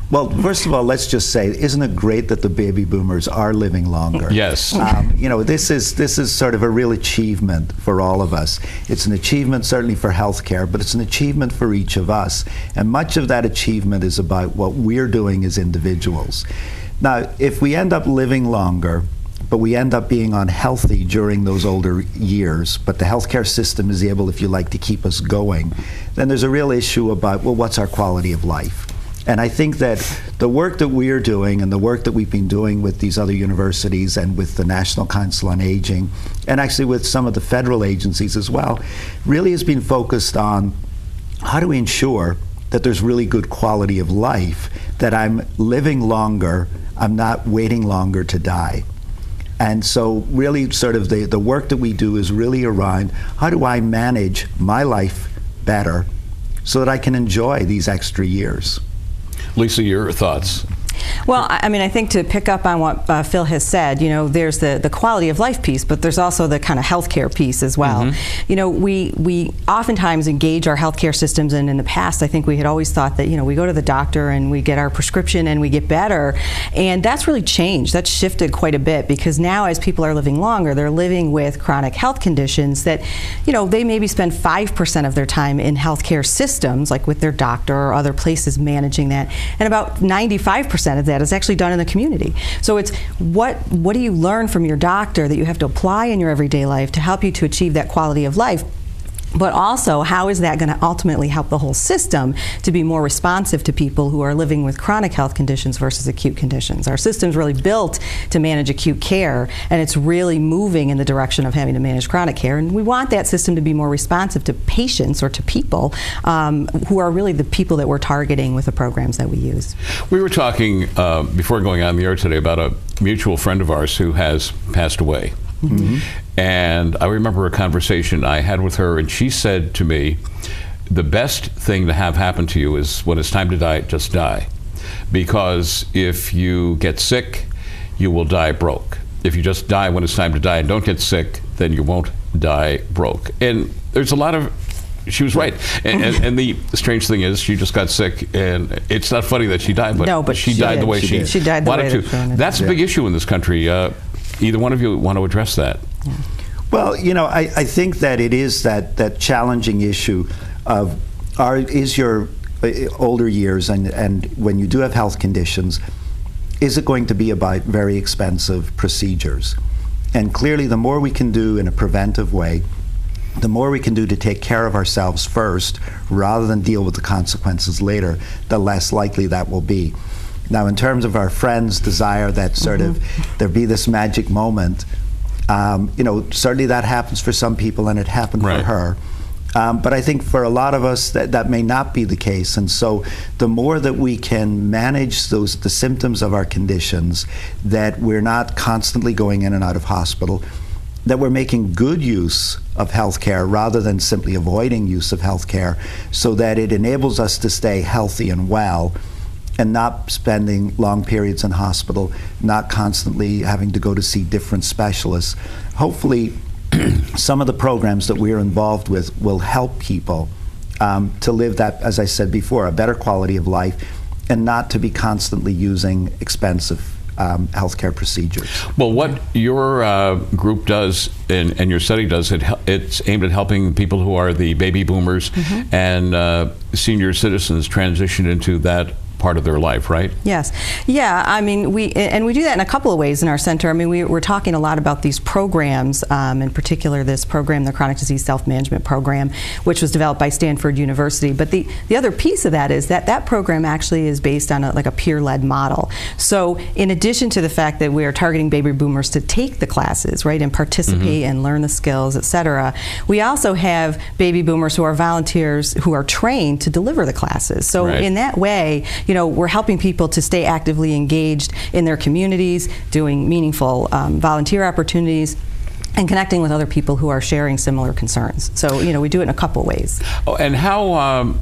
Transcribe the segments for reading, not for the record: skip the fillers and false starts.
Well, first of all, let's just say, isn't it great that the baby boomers are living longer? Yes. You know, this is sort of a real achievement for all of us. It's an achievement certainly for healthcare, but it's an achievement for each of us. And much of that achievement is about what we're doing as individuals. Now, if we end up living longer, but we end up being unhealthy during those older years, but the healthcare system is able, if you like, to keep us going, then there's a real issue about, well, what's our quality of life? And I think that the work that we're doing and the work that we've been doing with these other universities and with the National Council on Aging, and actually with some of the federal agencies as well, really has been focused on how do we ensure that there's really good quality of life, that I'm living longer, I'm not waiting longer to die. And so really sort of the work that we do is really around how do I manage my life better so that I can enjoy these extra years. Lisa, your thoughts? Well, I mean, I think to pick up on what Phil has said, you know, there's the quality of life piece, but there's also the kind of healthcare piece as well. You know, we oftentimes engage our healthcare systems, and in the past, I think we had always thought that, you know, we go to the doctor and we get our prescription and we get better, and that's really changed. That's shifted quite a bit, because now as people are living longer, they're living with chronic health conditions that, you know, they maybe spend 5% of their time in healthcare systems, like with their doctor or other places managing that, and about 95% of that is actually done in the community. So it's what do you learn from your doctor that you have to apply in your everyday life to help you to achieve that quality of life? But also, how is that going to ultimately help the whole system to be more responsive to people who are living with chronic health conditions versus acute conditions? Our system's really built to manage acute care, and it's really moving in the direction of having to manage chronic care. And we want that system to be more responsive to patients or to people who are really the people that we're targeting with the programs that we use. We were talking before going on the air today about a mutual friend of ours who has passed away. And I remember a conversation I had with her, and she said to me, the best thing to have happen to you is when it's time to die, just die. Because if you get sick, you will die broke. If you just die when it's time to die and don't get sick, then you won't die broke. And there's a lot of, she was right. And the strange thing is, she just got sick, and it's not funny that she died, but, no, but she died the way she died the wanted way to. That's a big issue in this country. Either one of you want to address that? Yeah. Well, you know, I think that it is that challenging issue of is your older years and when you do have health conditions, is it going to be about very expensive procedures? And clearly, the more we can do in a preventive way, the more we can do to take care of ourselves first rather than deal with the consequences later, the less likely that will be. Now, in terms of our friend's desire that sort of there be this magic moment, you know, certainly that happens for some people, and it happened for her. But I think for a lot of us that may not be the case. And so the more that we can manage the symptoms of our conditions, that we're not constantly going in and out of hospital, that we're making good use of healthcare rather than simply avoiding use of healthcare, so that it enables us to stay healthy and well, and not spending long periods in hospital, not constantly having to go to see different specialists. Hopefully, some of the programs that we're involved with will help people to live that, as I said before, a better quality of life, and not to be constantly using expensive healthcare procedures. Well, what your group does and your study does, it's aimed at helping people who are the baby boomers and senior citizens transition into that part of their life, right? Yes. Yeah, I mean, we do that in a couple of ways in our center. I mean, we're talking a lot about these programs, in particular this program, the Chronic Disease Self-Management Program, which was developed by Stanford University. But the other piece of that is that program actually is based on like a peer-led model. So in addition to the fact that we are targeting baby boomers to take the classes, right, and participate and learn the skills, et cetera, we also have baby boomers who are volunteers who are trained to deliver the classes. So in that way, you know, we're helping people to stay actively engaged in their communities, doing meaningful volunteer opportunities, and connecting with other people who are sharing similar concerns. So, you know, we do it in a couple ways. Oh, and how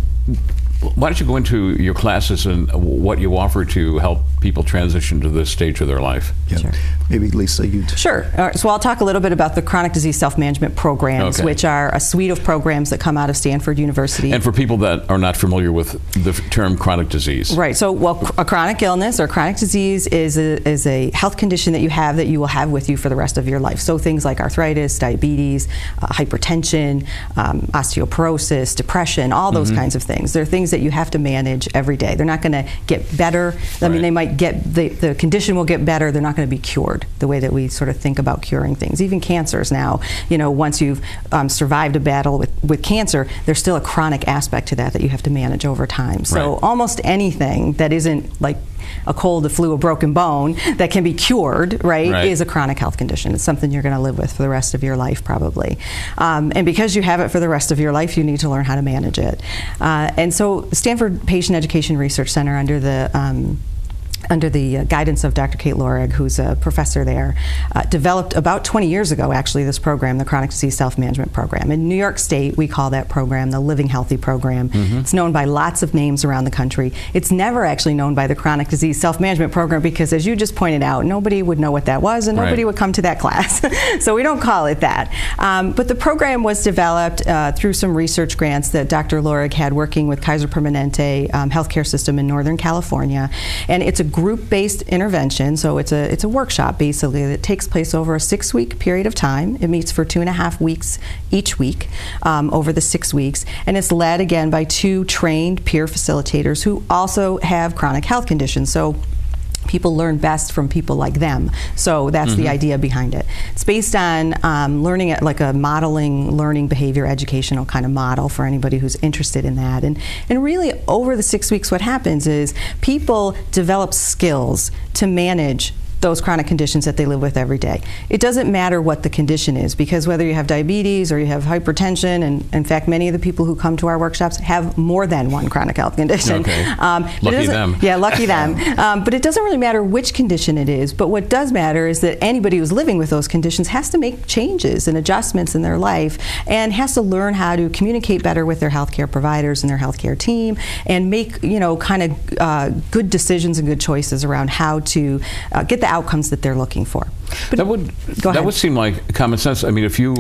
why don't you go into your classes and what you offer to help people transition to this stage of their life? Yeah. Sure. Maybe Lisa, you'd... Sure. So I'll talk a little bit about the chronic disease self-management programs, Okay. which are a suite of programs that come out of Stanford University. And for people that are not familiar with the term chronic disease. Right. So, well, a chronic illness or chronic disease is a health condition that you will have with you for the rest of your life. So things like arthritis, diabetes, hypertension, osteoporosis, depression, all those kinds of things. They're things that you have to manage every day. They're not going to get better. I mean, they might get, the condition will get better. They're not going to be cured the way that we sort of think about curing things. Even cancers now, once you've survived a battle with cancer, there's still a chronic aspect to that you have to manage over time. So almost anything that isn't like a cold, a flu, a broken bone that can be cured, right, is a chronic health condition. It's something you're going to live with for the rest of your life, probably. And because you have it for the rest of your life, you need to learn how to manage it. And so the Stanford Patient Education Research Center, under the guidance of Dr. Kate Lorig, who's a professor there, developed about 20 years ago, actually, this program, the Chronic Disease Self-Management Program. In New York State, we call that program the Living Healthy Program. It's known by lots of names around the country. It's never actually known by the Chronic Disease Self-Management Program because, as you just pointed out, nobody would know what that was and nobody would come to that class. So we don't call it that. But the program was developed through some research grants that Dr. Lorig had working with Kaiser Permanente healthcare system in Northern California. And it's a group-based intervention, so it's a workshop basically that takes place over a 6-week period of time. It meets for 2.5 weeks each week over the 6 weeks, and it's led again by 2 trained peer facilitators who also have chronic health conditions. So people learn best from people like them. So that's the idea behind it. It's based on learning at like a modeling, learning behavior educational kind of model for anybody who's interested in that. And really over the 6 weeks what happens is people develop skills to manage those chronic conditions that they live with every day. It doesn't matter what the condition is, because whether you have diabetes or you have hypertension, and in fact many of the people who come to our workshops have more than one chronic health condition. Lucky them. Yeah, lucky them. But it doesn't really matter which condition it is, but what does matter is that anybody who's living with those conditions has to make changes and adjustments in their life and has to learn how to communicate better with their healthcare providers and their healthcare team and make, kind of good decisions and good choices around how to get the outcomes that they're looking for. But that would seem like common sense. I mean, if you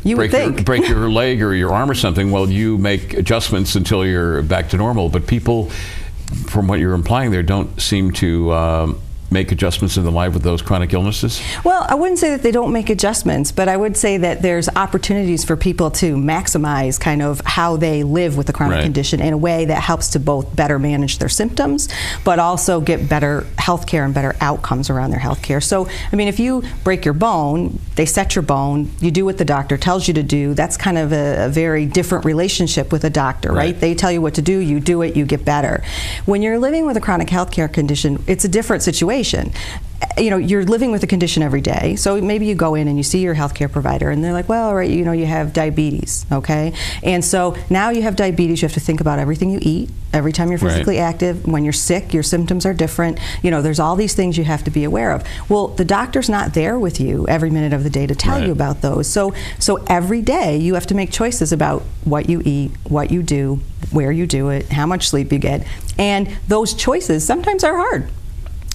break your leg or your arm or something, well, you make adjustments until you're back to normal. But people, from what you're implying there, don't seem to make adjustments in their life with those chronic illnesses? Well, I wouldn't say that they don't make adjustments, but I would say that there's opportunities for people to maximize kind of how they live with the chronic condition in a way that helps to both better manage their symptoms, but also get better health care and better outcomes around their health care. So, I mean, if you break your bone, they set your bone, you do what the doctor tells you to do. That's kind of a very different relationship with a doctor, right? They tell you what to do, you do it, you get better. When you're living with a chronic health care condition, it's a different situation. You're living with a condition every day, so maybe you go in and you see your healthcare provider and they're like, well, all right, you have diabetes, okay? And so now you have diabetes, you have to think about everything you eat, every time you're physically active. When you're sick, your symptoms are different. There's all these things you have to be aware of. Well, the doctor's not there with you every minute of the day to tell you about those. So every day you have to make choices about what you eat, what you do, where you do it, how much sleep you get. And those choices sometimes are hard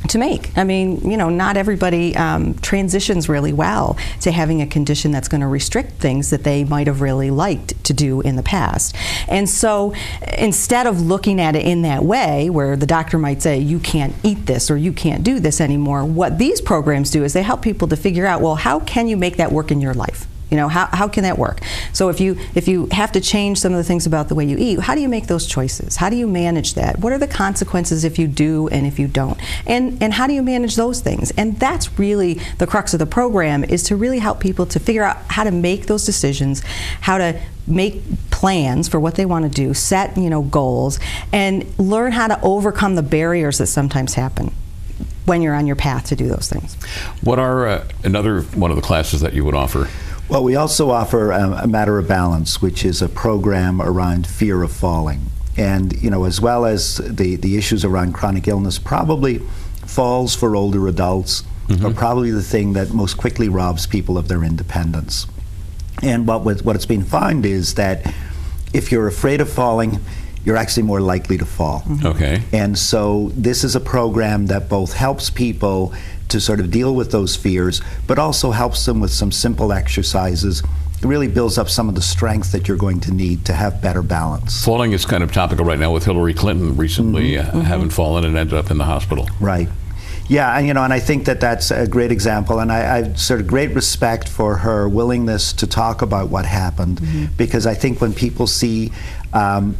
to make. I mean, not everybody transitions really well to having a condition that's going to restrict things that they might have really liked to do in the past. And so instead of looking at it in that way, where the doctor might say, you can't eat this or you can't do this anymore, what these programs do is they help people to figure out, well, how can you make that work in your life? How can that work? So if you have to change some of the things about the way you eat, how do you make those choices? How do you manage that? What are the consequences if you do and if you don't? And how do you manage those things? And that's really the crux of the program, is to really help people to figure out how to make those decisions, how to make plans for what they want to do, set goals, and learn how to overcome the barriers that sometimes happen when you're on your path to do those things. What are another one of the classes that you would offer? Well, we also offer a Matter of Balance, which is a program around fear of falling. And, as well as the issues around chronic illness, probably falls for older adults are probably the thing that most quickly robs people of their independence. And what it's been found is that if you're afraid of falling, you're actually more likely to fall. Okay. And so this is a program that both helps people to sort of deal with those fears, but also helps them with some simple exercises. It really builds up some of the strength that you're going to need to have better balance. Falling is kind of topical right now with Hillary Clinton recently having fallen and ended up in the hospital. Right. Yeah, and and I think that that's a great example, and I have sort of great respect for her willingness to talk about what happened, because I think when people see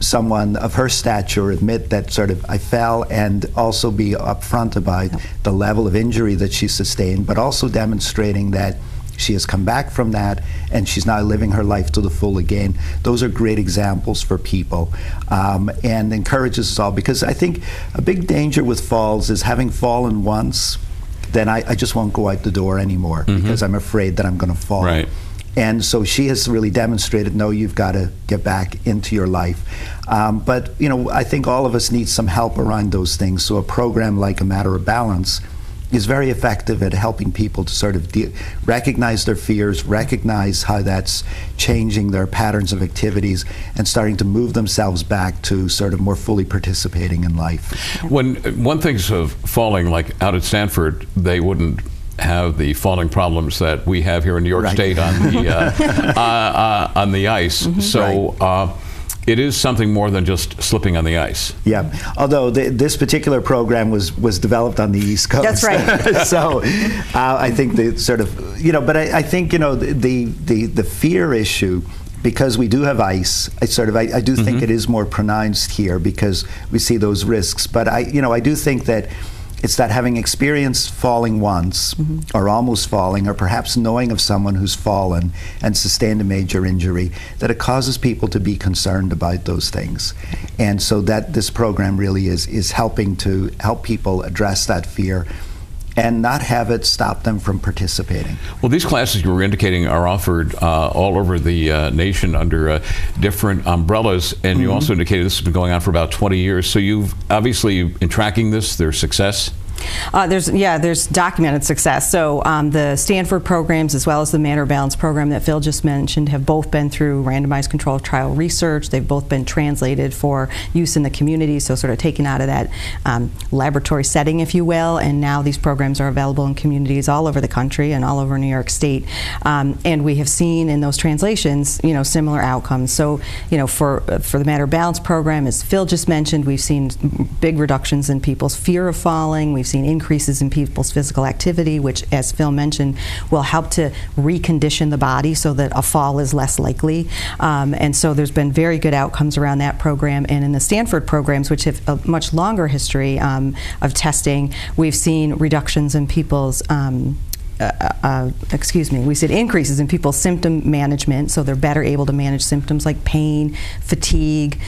someone of her stature admit that sort of I fell, and also be upfront about the level of injury that she sustained, but also demonstrating that she has come back from that and she's now living her life to the full again. Those are great examples for people, and encourages us all, because I think a big danger with falls is having fallen once, then I just won't go out the door anymore because I'm afraid that I'm going to fall. Right. And so she has really demonstrated, no, you've got to get back into your life. But I think all of us need some help around those things. So a program like A Matter of Balance is very effective at helping people to sort of recognize their fears, recognize how that's changing their patterns of activities, and starting to move themselves back to sort of more fully participating in life. When one thinks of falling, like out at Stanford, they wouldn't have the falling problems that we have here in New York State on the ice. So. It is something more than just slipping on the ice. Yeah, although this particular program was developed on the East Coast. That's right. So I think the sort of, but I think, the fear issue, because we do have ice, I do think it is more pronounced here because we see those risks. But I do think that it's that having experienced falling once, or almost falling, or perhaps knowing of someone who's fallen and sustained a major injury, that it causes people to be concerned about those things. And so that this program really is helping to help people address that fear and not have it stop them from participating. Well, these classes you were indicating are offered all over the nation under different umbrellas, and you also indicated this has been going on for about 20 years. So you've obviously been tracking this, their success. There's documented success. So the Stanford programs, as well as the Matter of Balance program that Phil just mentioned, have both been through randomized controlled trial research. They've both been translated for use in the community, so sort of taken out of that laboratory setting, if you will, and now these programs are available in communities all over the country and all over New York State. And we have seen in those translations, similar outcomes. So, for the Matter of Balance program, as Phil just mentioned, we've seen big reductions in people's fear of falling. We've seen increases in people's physical activity, which, as Phil mentioned, will help to recondition the body so that a fall is less likely. And so there's been very good outcomes around that program. And in the Stanford programs, which have a much longer history of testing, we've seen reductions in people's we said increases in people's symptom management, so they're better able to manage symptoms like pain, fatigue,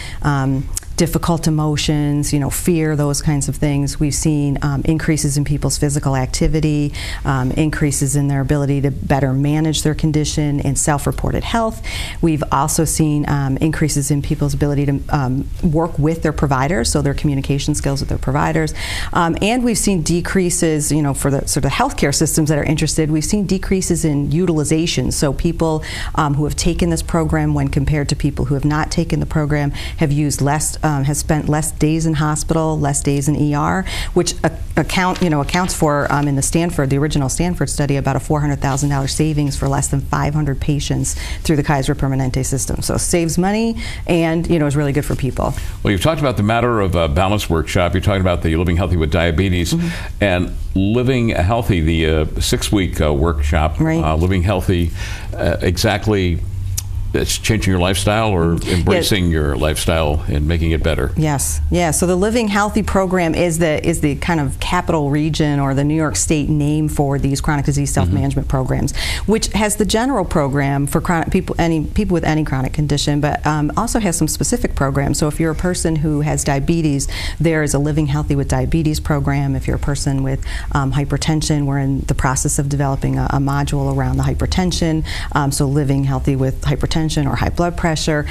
difficult emotions, fear, those kinds of things. We've seen increases in people's physical activity, increases in their ability to better manage their condition and self-reported health. We've also seen increases in people's ability to work with their providers, so their communication skills with their providers. And we've seen decreases, for the sort of healthcare systems that are interested, we've seen decreases in utilization. So people who have taken this program when compared to people who have not taken the program have used less, has spent less days in hospital, less days in ER, which accounts for, in the original Stanford study, about a $400,000 savings for less than 500 patients through the Kaiser Permanente system. So saves money and, is really good for people. Well, you've talked about the Matter of Balance workshop. You're talking about the Living Healthy with Diabetes and Living Healthy, the 6-week workshop. Right. Living Healthy, exactly. It's changing your lifestyle or embracing your lifestyle and making it better. Yes, yeah. So the Living Healthy program is the kind of capital region or the New York State name for these chronic disease self-management programs, which has the general program for chronic people with any chronic condition, but also has some specific programs. So if you're a person who has diabetes, there is a Living Healthy with Diabetes program. If you're a person with hypertension, we're in the process of developing a module around the hypertension. So Living Healthy with Hypertension or high blood pressure.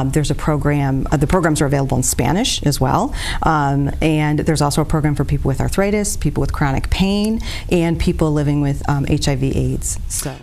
There's a program, the programs are available in Spanish as well. And there's also a program for people with arthritis, people with chronic pain, and people living with HIV/AIDS. So.